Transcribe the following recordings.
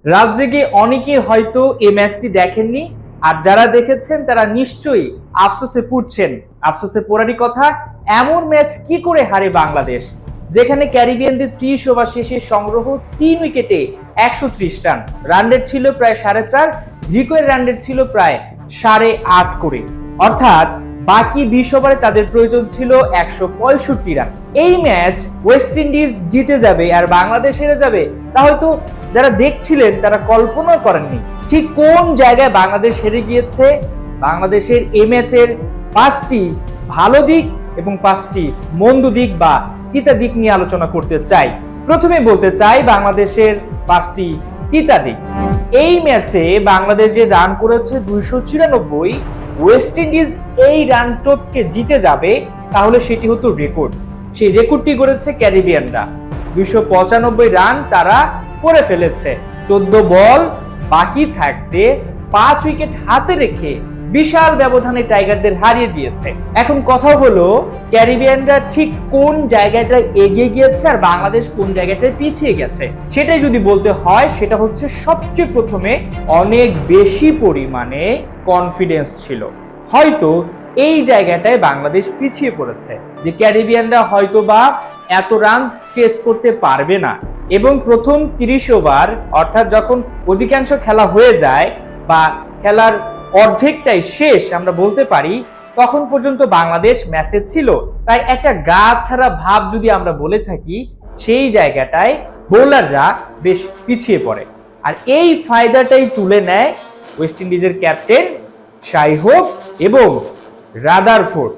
রাত জেগে অনেকে হয়তো এই ম্যাচটি দেখেননি, আর যারা দেখেছেন তারা নিশ্চয়ই আফসোসে পড়ছেন। আফসোসে পড়ারই কথা, এমন ম্যাচ কি করে হারে বাংলাদেশ, যেখানে ক্যারিবিয়ানদের 30 ওভার শেষে সংগ্রহ 3 উইকেটে 130 রান, রান রেট ছিল প্রায় 4.5, রিকোয়ের রান রেট ছিল প্রায় 8.5 করে, অর্থাৎ বাকি 20 ওভারে তাদের প্রয়োজন ছিল 165 রান। এই ম্যাচ ওয়েস্ট ইন্ডিজ জিতে যাবে আর বাংলাদেশ হেরে যাবে, তা হয়তো যারা দেখছিলেন তারা কল্পনা করেননি। ঠিক কোন জায়গায় বাংলাদেশ হেরে গিয়েছে, বাংলাদেশের এই ম্যাচের 5টি ভালো দিক এবং 5টি মন্দ দিক বা তিতা দিক নিয়ে আলোচনা করতে চাই। প্রথমে বলতে চাই বাংলাদেশের 5টি তিতা দিক। এই ম্যাচে বাংলাদেশ যে রান করেছে 294, ওয়েস্ট ইন্ডিজ এই রান টপকে জিতে যাবে তাহলে সেটি হতো রেকর্ড। সেই রেকর্ডটি করেছে ক্যারিবিয়ানরা, 295 রান তারা করে ফেলেছে 14 বল বাকি থাকতে 5 উইকেট হাতে রেখে বিশাল ব্যবধানে টাইগারদের হারিয়ে দিয়েছে। এখন কথা হলো ক্যারিবিয়ানরা ঠিক কোন জায়গাটায় এগিয়ে গিয়েছে আর বাংলাদেশ কোন জায়গাটায় পিছিয়ে গেছে, সেটাই যদি বলতে হয় সেটা হচ্ছে সবচেয়ে প্রথমে অনেক বেশি পরিমাণে কনফিডেন্স ছিল। হয়তো এই জায়গাটায় বাংলাদেশ পিছিয়ে পড়েছে যে ক্যারিবিয়ানরা হয়তো বা এত রান চেস করতে পারবে না, এবং প্রথম 30 ওভার অর্থাৎ যখন অধিকাংশ খেলা হয়ে যায় বা খেলার অর্ধেকটাই শেষ আমরা বলতে পারি, তখন পর্যন্ত বাংলাদেশ ম্যাচে ছিল। তাই একটা গা ছাড়া ভাব যদি আমরা বলে থাকি, সেই জায়গাটায় বোলাররা বেশ পিছিয়ে পড়ে, আর এই ফায়দাটাই তুলে নেয় ওয়েস্ট ইন্ডিজের ক্যাপ্টেন শাই হোপ এবং রাদারফোর্ড।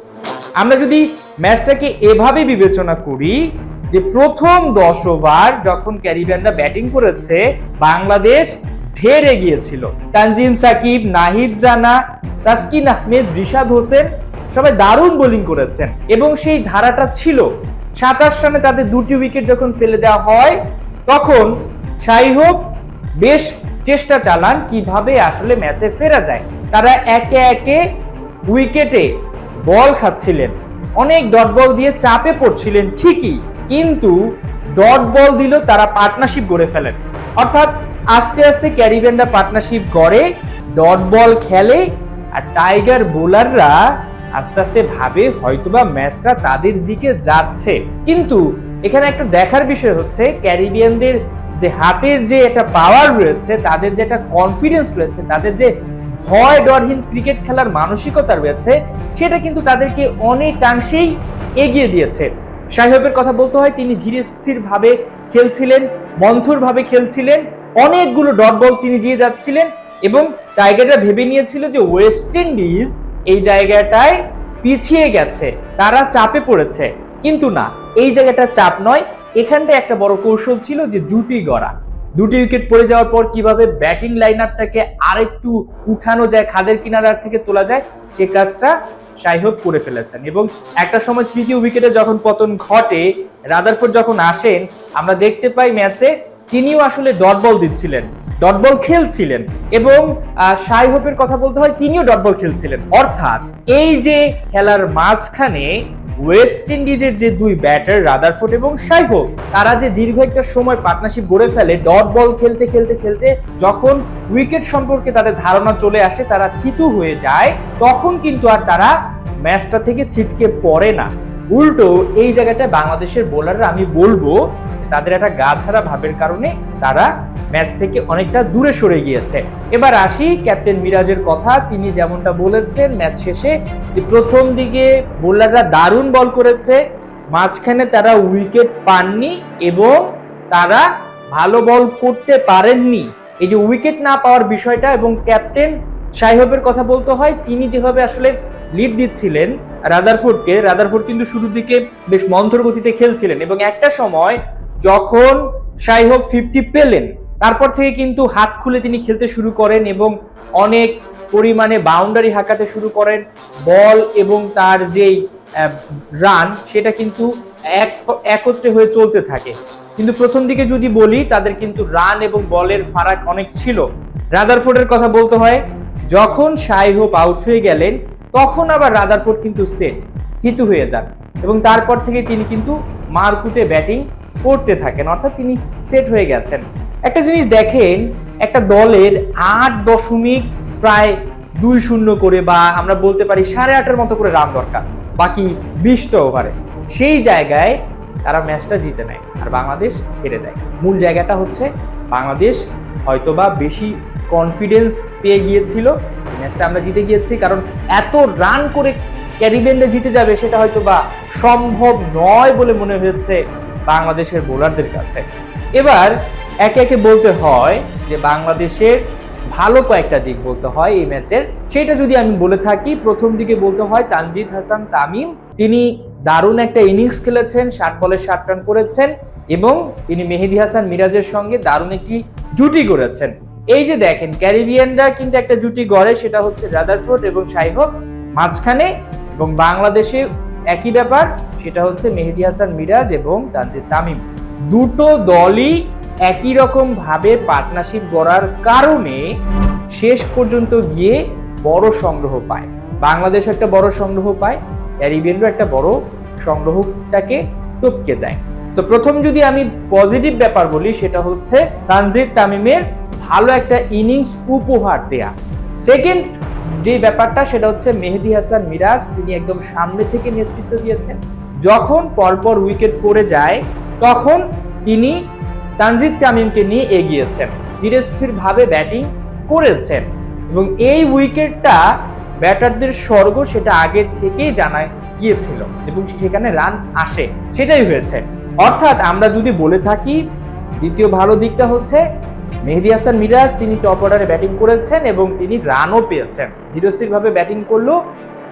আমরা যদি ম্যাচটাকে এভাবে বিবেচনা করি যে প্রথম 10 ওভার যখন ক্যারিবিয়ানরা ব্যাটিং করেছে, বাংলাদেশ ঢের এগিয়েছিল। তানজিম সাকিব, নাহিদ রানা, তাসকিন আহমেদ, রিশাদ হোসেন সবাই দারুণ বোলিং করেছেন এবং সেই ধারাটা ছিল। 27 রানে তাদের 2টি উইকেট যখন ফেলে দেওয়া হয়, তখন শাই হোপ বেশ চেষ্টা চালান কিভাবে আসলে ম্যাচে ফেরা যায়। তারা একে একে উইকেটে বল খাচ্ছিলেন, অনেক ডট বল দিয়ে চাপে পড়ছিলেন ঠিকই, কিন্তু ডট বল দিল তারা পার্টনারশিপ গড়ে ফেলেন। অর্থাৎ আস্তে আস্তে ক্যারিবিয়ানরা পার্টনারশিপ গড়ে ডট বল খেলে, আর টাইগার বোলাররা আস্তে আস্তে ভাবে হয়তোবা ম্যাচটা তাদের দিকে যাচ্ছে। কিন্তু এখানে একটা দেখার বিষয় হচ্ছে ক্যারিবিয়ানদের যে হাতের যে একটা পাওয়ার রয়েছে, তাদের যে একটা কনফিডেন্স রয়েছে, তাদের যে ভয় ডরহীন ক্রিকেট খেলার মানসিকতা রয়েছে, সেটা কিন্তু তাদেরকে অনেকাংশেই এগিয়ে দিয়েছে। শাই হোপের কথা বলতে হয়, তিনি ধীরে স্থির ভাবে খেলছিলেন, মন্থর ভাবে খেলছিলেন, অনেকগুলো ডট বল তিনি দিয়ে যাচ্ছিলেন এবং টাইগাররা ভেবে নিয়েছিল যে ওয়েস্ট ইন্ডিজ এই জায়গাটায় পিছিয়ে গেছে, তারা চাপে পড়েছে। কিন্তু না, এই জায়গাটা চাপ নয়, এখানটা একটা বড় কৌশল ছিল যে জুটি গড়া। 2টি উইকেট পড়ে যাওয়ার পর কিভাবে ব্যাটিং লাইন আপটাকে আরেকটু উঠানো যায়, খাদের কিনারা থেকে তোলা যায়, সে কাজটা শাই হোপ করে ফেলেছেন। এবং একটা সময় 3য় উইকেটে যখন পতন ঘটে, রাদারফোর্ড যখন আসেন, আমরা দেখতে পাই ম্যাচে তিনিও আসলে ডট বল দিচ্ছিলেন, ডট বল খেলছিলেন, এবং শাই হোপের কথা বলতে হয়, তিনিও ডট বল খেলছিলেন। অর্থাৎ এই যে খেলার মাঝখানে ওয়েস্ট ইন্ডিজের যে 2 ব্যাটার রাদারফোর্ড এবং শাই হোপ, তারা যে দীর্ঘ একটা সময় পার্টনারশিপ গড়ে ফেলে ডট বল খেলতে খেলতে খেলতে, যখন উইকেট সম্পর্কে তাদের ধারণা চলে আসে, তারা থিতু হয়ে যায়, তখন কিন্তু আর তারা ম্যাচটা থেকে ছিটকে পড়ে না। উল্টো এই জায়গাটায় বাংলাদেশের বোলাররা, আমি বলবো তাদের একটা গা ছাড়া ভাবের কারণে তারা ম্যাচ থেকে অনেকটা দূরে সরে গিয়েছে। এবার আসি ক্যাপ্টেন মিরাজের কথা। তিনি যেমনটা বলেছেন ম্যাচ শেষে, প্রথম দিকে বোলাররা দারুণ বল করেছে, মাঝখানে তারা উইকেট পাননি এবং তারা ভালো বল করতে পারেননি। এই যে উইকেট না পাওয়ার বিষয়টা, এবং ক্যাপ্টেন শাই হোপের কথা বলতে হয়, তিনি যেভাবে আসলে লিড দিচ্ছিলেন রাদারফোর্ডকে, রাদারফোর্ড কিন্তু শুরুর দিকে বেশ মন্থর গতিতে খেলছিলেন, এবং একটা সময় যখন শাই হোপ 50 পেলেন, তারপর থেকে কিন্তু হাত খুলে তিনি খেলতে শুরু করেন এবং অনেক পরিমাণে বাউন্ডারি হাঁকাতে শুরু করেন। বল এবং তার যেই রান, সেটা কিন্তু একত্রে হয়ে চলতে থাকে। কিন্তু প্রথম দিকে যদি বলি, তাদের কিন্তু রান এবং বলের ফারাক অনেক ছিল। রাদারফোর্ডের কথা বলতে হয়, যখন শাই হোপ আউট হয়ে গেলেন, তখন আবার রাদারফোর্ড কিন্তু থিতু হয়ে যান, এবং তারপর থেকে তিনি কিন্তু মারকুটে ব্যাটিং করতে থাকেন, অর্থাৎ তিনি সেট হয়ে গেছেন। একটা জিনিস দেখেন, একটা দলের 8.প্রায় 2-0 করে বা আমরা বলতে পারি 8.5-এর মতো করে রান দরকার বাকি 20টা ওভারে, সেই জায়গায় তারা ম্যাচটা জিতে নেয় আর বাংলাদেশ হেরে যায়। মূল জায়গাটা হচ্ছে বাংলাদেশ হয়তোবা বেশি কনফিডেন্স পেয়ে গিয়েছিল, ম্যাচটা আমরা জিতে গিয়েছি, কারণ এত রান করে ক্যারিবিয়ানরা জিতে যাবে সেটা হয়তোবা সম্ভব নয় বলে মনে হয়েছে বাংলাদেশের বোলারদের কাছে। এবার একে একে বলতে হয় যে বাংলাদেশের ভালো কয়েকটা দিক বলতে হয় এই ম্যাচের। সেটা যদি আমি বলে থাকি, প্রথম দিকে বলতে হয় তানজিদ হাসান তামিম, তিনি দারুণ একটা ইনিংস খেলেছেন, 60 বলে 60 রান করেছেন এবং তিনি মেহেদী হাসান মিরাজের সঙ্গে দারুণ একটি জুটি গড়েছেন। এই যে দেখেন, ক্যারিবিয়ানরা কিন্তু একটা জুটি গড়ে, সেটা হচ্ছে রাদারফোর্ড এবং শাই হোপ মাঝখানে, এবং বাংলাদেশে একই ব্যাপার, সেটা হচ্ছে মেহেদী হাসান মিরাজ এবং তানজিদ তামিম। দুটো দলই একই রকম ভাবে পার্টনারশিপ গড়ার কারণে শেষ পর্যন্ত গিয়ে বড় সংগ্রহ পায়। বাংলাদেশ একটা বড় সংগ্রহ পায়, ক্যারিবিয়ানও একটা বড় সংগ্রহটাকে টপকে যায়। সো প্রথম যদি আমি পজিটিভ ব্যাপার বলি, সেটা হচ্ছে তানজিদ তামিমের ভালো একটা ইনিংস উপহার দেয়া। সেকেন্ড যে ব্যাপারটা, সেটা হচ্ছে মেহেদী হাসান মিরাজ, তিনি একদম সামনে থেকে নেতৃত্ব দিয়েছেন। যখন পরপর উইকেট পড়ে যায় তখন তিনি তানজিদ তামিমকে নিয়ে এগিয়েছেন, ধীরে স্থির ভাবে ব্যাটিং করেছেন এবং এই উইকেটটা ব্যাটারদের স্বর্গ, সেটা আগে থেকেই জানা গিয়েছিল এবং সেখানে রান আসে, সেটাই হয়েছে। অর্থাৎ আমরা যদি বলে থাকি, দ্বিতীয় ভালো দিকটা হচ্ছে মেহেদী হাসান মিরাজ, তিনি টপ অর্ডারে ব্যাটিং করেছেন এবং তিনি রানও পেয়েছেন, ধীরস্থির ভাবে ব্যাটিং করলো,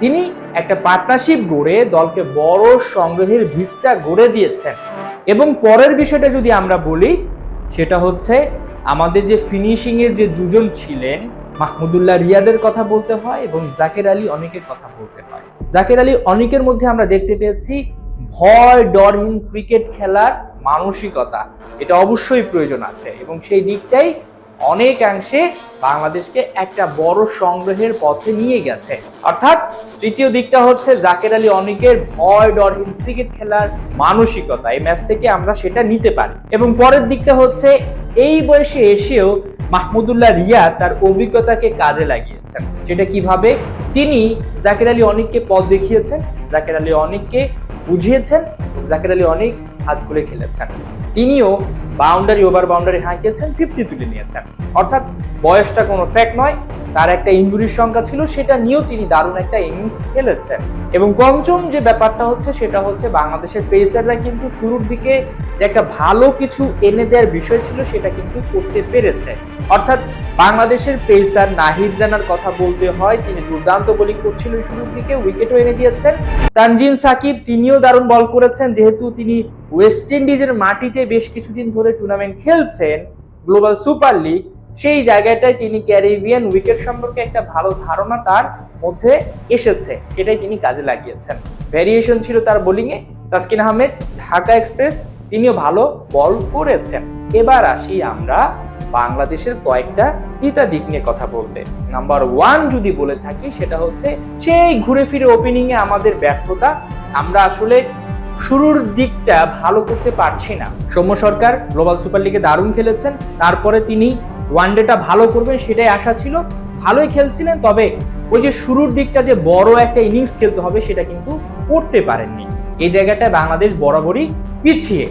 তিনি একটা পার্টনারশিপ গড়ে দলকে বড় সংগ্রহের ভিতটা গড়ে দিয়েছেন। এবং পরের বিষয়টা যদি আমরা বলি, সেটা হচ্ছে আমাদের যে ফিনিশিং এর যে দুজন ছিলেন, মাহমুদুল্লাহ রিয়াদের কথা বলতে হয় এবং জাকের আলী অনিকের কথা বলতে হয়। জাকের আলী অনিকের মধ্যে আমরা দেখতে পেয়েছি ভয় ডরহীন ক্রিকেট খেলার মানসিকতা, এটা অবশ্যই প্রয়োজন আছে এবং সেই দিকটাই অনেকাংশে বাংলাদেশকে একটা বড় সংগ্রহের পথে নিয়ে গেছে। অর্থাৎ তৃতীয় দিকটা হচ্ছে জাকের আলী অনিকের ভয় ডরহীন ক্রিকেট খেলার মানসিকতা, এই ম্যাচ থেকে আমরা সেটা নিতে পারি। এবং পরের দিকটা হচ্ছে এই বয়সে এসেও মাহমুদুল্লাহ রিয়া তার অভিজ্ঞতাকে কাজে লাগিয়েছেন। সেটা কিভাবে? তিনি জাকের আলী অনিককে পথ দেখিয়েছেন, জাকের আলী অনিককে বুঝিয়েছেন, জাকের আলী অনিক হাত খুলে খেলেছেন, তিনিও বাউন্ডারি ওভার বাউন্ডারি হাঁকিয়েছেন, 50 তুলে নিয়েছেন। অর্থাৎ বয়সটা কোনো ফ্যাক্ট নয়, তার একটা ইনজুরির সংখ্যা ছিল, সেটা নিয়েও তিনি দারুণ একটা ইনিংস খেলেছেন। এবং পঞ্চম যে ব্যাপারটা হচ্ছে, সেটা হচ্ছে বাংলাদেশের পেসাররা কিন্তু শুরুর দিকে যে একটা ভালো কিছু এনে দেওয়ার বিষয় ছিল, সেটা কিন্তু করতে পেরেছে। অর্থাৎ বাংলাদেশের পেসার নাহিদ রানার কথা বলতে হয়, তিনি দুর্দান্ত বোলিং করছিলেন শুরুর দিকে, উইকেটও এনে দিয়েছেন। তানজিম সাকিব, তিনিও দারুণ বল করেছেন, যেহেতু তিনি ওয়েস্ট ইন্ডিজের মাটিতে বেশ কিছুদিন ধরে টুর্নামেন্ট খেলছেন, গ্লোবাল সুপার লিগ, সেই জায়গাটায় তিনি ক্যারিবিয়ান উইকেট সম্পর্কে একটা ভালো ধারণা তার মধ্যে এসেছে, সেটাই তিনি কাজে লাগিয়েছেন। ভ্যারিয়েশন ছিল তার বোলিংয়ে। তাসকিন আহমেদ, ঢাকা এক্সপ্রেস, তিনিও ভালো বল করেছেন। এবার আসি আমরা বাংলাদেশের কয়েকটা তিতা দিক নিয়ে কথা বলতে। নাম্বার 1 যদি বলে থাকি, সেটা হচ্ছে সেই ঘুরে ফিরে ওপেনিং এ আমাদের ব্যর্থতা। আমরা আসলে শুরুর দিকটা ভালো করতে পারছি না। সৌম্য সরকার গ্লোবাল সুপার লিগে দারুণ খেলেছেন, তারপরে তিনি ওয়ানডেটা ভালো করবেন সেটাই আশা ছিল, ভালোই খেলছিলেন, তবে ওই যে শুরুর দিকটা যে বড় একটা ইনিংস খেলতে হবে সেটা কিন্তু করতে পারেননি। এই জায়গাটায় বাংলাদেশ বরাবরই পিছিয়ে।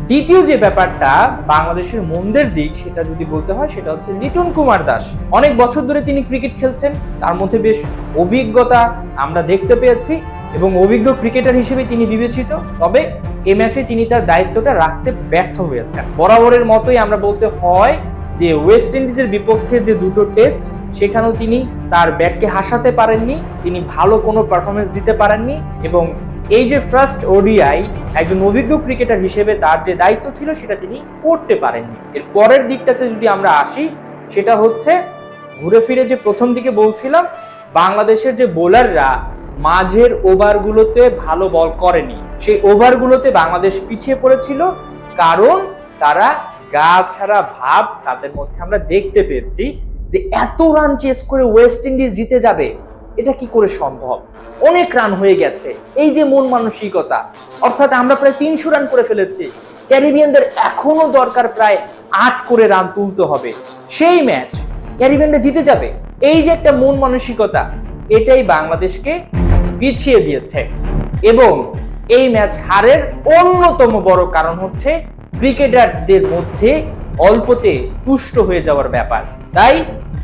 দ্বিতীয় যে ব্যাপারটা বাংলাদেশের মন্দের দিক, সেটা যদি বলতে হয়, সেটা হচ্ছে লিটন কুমার দাস। অনেক বছর ধরে তিনি ক্রিকেট খেলছেন, তার মধ্যে বেশ অভিজ্ঞতা আমরা দেখতে পেয়েছি এবং অভিজ্ঞ ক্রিকেটার হিসেবে তিনি বিবেচিত, তবে এই ম্যাচে তিনি তার দায়িত্বটা রাখতে ব্যর্থ হয়েছেন। বরাবরের মতোই আমরা বলতে হয় যে ওয়েস্ট ইন্ডিজের বিপক্ষে যে দুটো টেস্ট, সেখানেও তিনি তার ব্যাটকে হাসাতে পারেননি, তিনি ভালো কোনো পারফরমেন্স দিতে পারেননি এবং এই যে ফার্স্ট ওডিআই, একজন অভিজ্ঞ ক্রিকেটার হিসেবে তার যে দায়িত্ব ছিল সেটা তিনি করতে পারেননি। এর পরের দিকটাতে যদি আমরা আসি, সেটা হচ্ছে ঘুরে ফিরে যে প্রথম দিকে বলছিলাম, বাংলাদেশের যে বোলাররা মাঝের ওভারগুলোতে ভালো বল করেনি, সেই ওভারগুলোতে বাংলাদেশ পিছিয়ে পড়েছিল, কারণ তারা গা ছাড়া ভাব তাদের মধ্যে আমরা দেখতে পেয়েছি যে এত রান চেস করে ওয়েস্ট ইন্ডিজ জিতে যাবে, এটা কি করে সম্ভব? অনেক রান হয়ে গেছে, এই যে মন মানসিকতা, অর্থাৎ আমরা প্রায় 300 রান করে ফেলেছি, ক্যারিবিয়ানদের এখনো দরকার প্রায় 8 করে রান তুলতে হবে, সেই ম্যাচ ক্যারিবিয়ানরা জিতে যাবে। এই যে একটা মন মানসিকতা, এটাই বাংলাদেশকে পিছিয়ে দিয়েছে। এবং এই ম্যাচ হারের অন্যতম বড় কারণ হচ্ছে ক্রিকেটারদের মধ্যে অল্পতে তুষ্ট হয়ে যাওয়ার ব্যাপার। তাই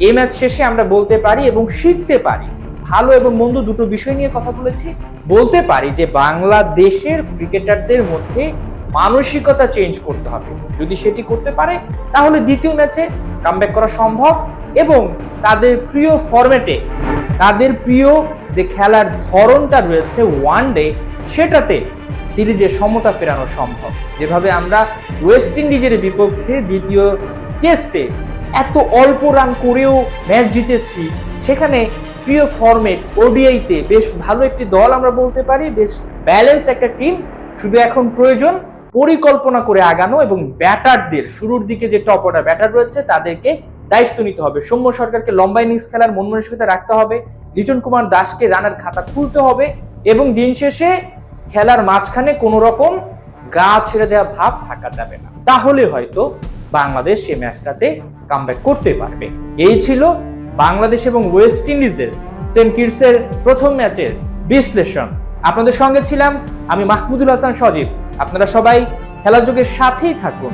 এই ম্যাচ শেষে আমরা বলতে পারি এবং শিখতে পারি, ভালো এবং মন্দ দুটো বিষয় নিয়ে কথা বলেছি, বলতে পারি যে বাংলাদেশের ক্রিকেটারদের মধ্যে মানসিকতা চেঞ্জ করতে হবে। যদি সেটি করতে পারে তাহলে দ্বিতীয় ম্যাচে কামব্যাক করা সম্ভব এবং তাদের প্রিয় ফরম্যাটে, তাদের প্রিয় যে খেলার ধরনটা রয়েছে ওয়ানডে, সেটাতে সিরিজের সমতা ফেরানো সম্ভব। যেভাবে আমরা ওয়েস্ট ইন্ডিজের বিপক্ষে দ্বিতীয় টেস্টে এত অল্প রান করেও ম্যাচ জিতেছি, সেখানে প্রিয় ফরম্যাট ওডিআইতে বেশ ভালো একটি দল আমরা বলতে পারি, বেশ ব্যালেন্স একটা টিম। শুধু এখন প্রয়োজন পরিকল্পনা করে আগানো এবং ব্যাটারদের শুরুর দিকে যে টপ অর্ডার ব্যাটার রয়েছে তাদেরকে দায়িত্ব নিতে হবে। সৌম্য সরকারকে লম্বা ইনিংস খেলার মন মানসিকতা রাখতে হবে, লিটন কুমার দাসকে রানের খাতা খুলতে হবে এবং দিন শেষে খেলার মাঝখানে কোনো রকম গা ছেড়ে দেওয়া ভাব থাকা যাবে না। তাহলে হয়তো বাংলাদেশ এই ম্যাচটাতে কামব্যাক করতে পারবে। এই ছিল বাংলাদেশ এবং ওয়েস্ট ইন্ডিজের সেন্ট কিটসের প্রথম ম্যাচের বিশ্লেষণ। আপনাদের সঙ্গে ছিলাম আমি মাহমুদুল হাসান সজীব। আপনারা সবাই খেলার যুগের সাথেই থাকুন।